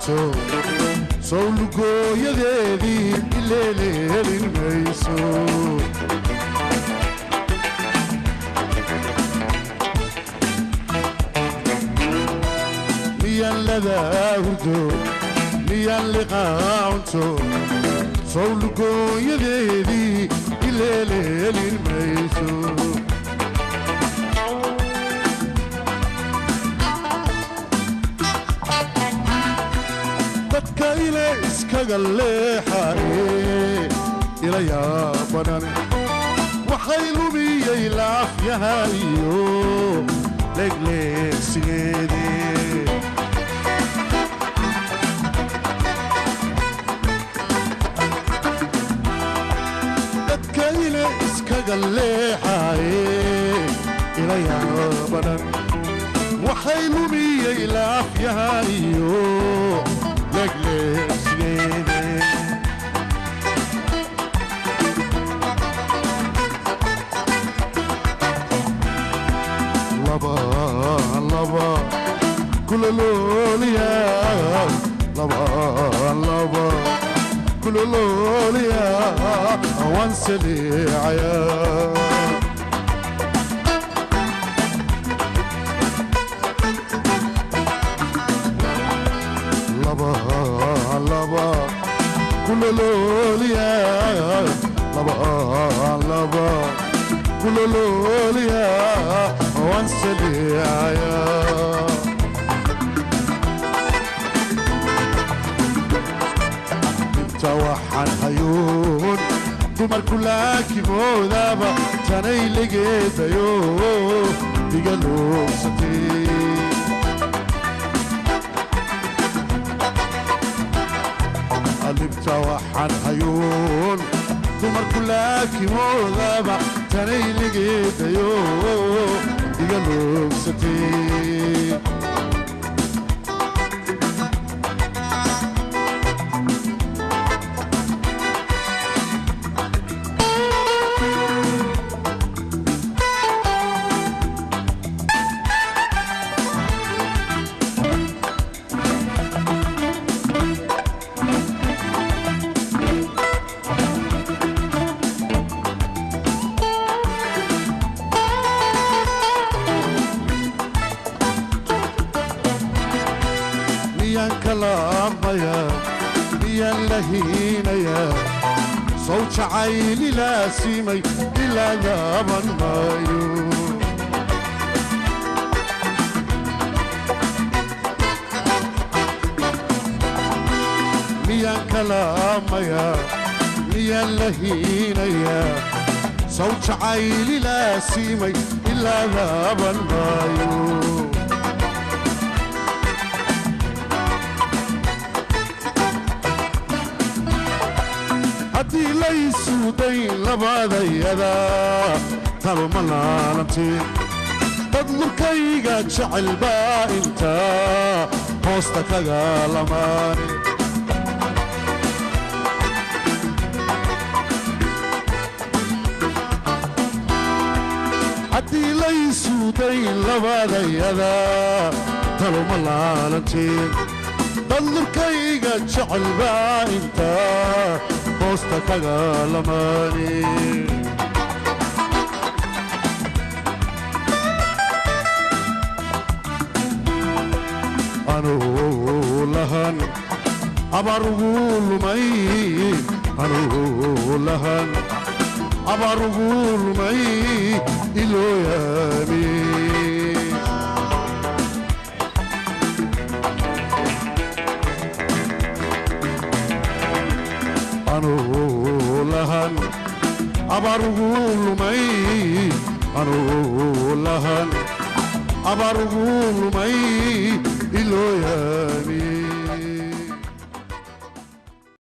laabto sow lugooyadeedii ileeleelin mayso miyaan ladaa hurdo miyaan liqaanto sow lugooyadeedii ileeleelin mayso dadka ile iskaga leexaye ila yaabanane waxay lumiyey laafyahayo legleegsigeedii dadka ile iskaga leexaye ila yaabanan waxay lumiyey laafyahayo laba kulolooliya laba kulolooliya waan saliicaya kulolooliya laba kulolooliya waan saliicaya inta waxaan hayuun dumarku laakimoodaba tanay legeedayo iga loogsatay alibta waxaan hayuun dumarku laakimoodaba tanay legeedayo iga loogsatay miyaan kalaabaya miyaan lahiinaya sow jacayli laasimay ilaa yaaban maayo miyaan kalaamaya miyaan lahiinaya sow jacayli laasimay ilaa yaaban maayo haddii laysuudayn labadayada talma laalantiin dad lurkayga jecel baa inta hoosta kaga lamaanin haddii laysuudayn labadayada talma laalantiin dad lurkayga jecel baa inta hoosta kaga lamaanin anuu lahan abaar ugu lumay anuu lahan abaar ugu lumay ilooyaami anuu lahan abaar ugu lumay anuu lahan abaar ugu lumay ilooyaami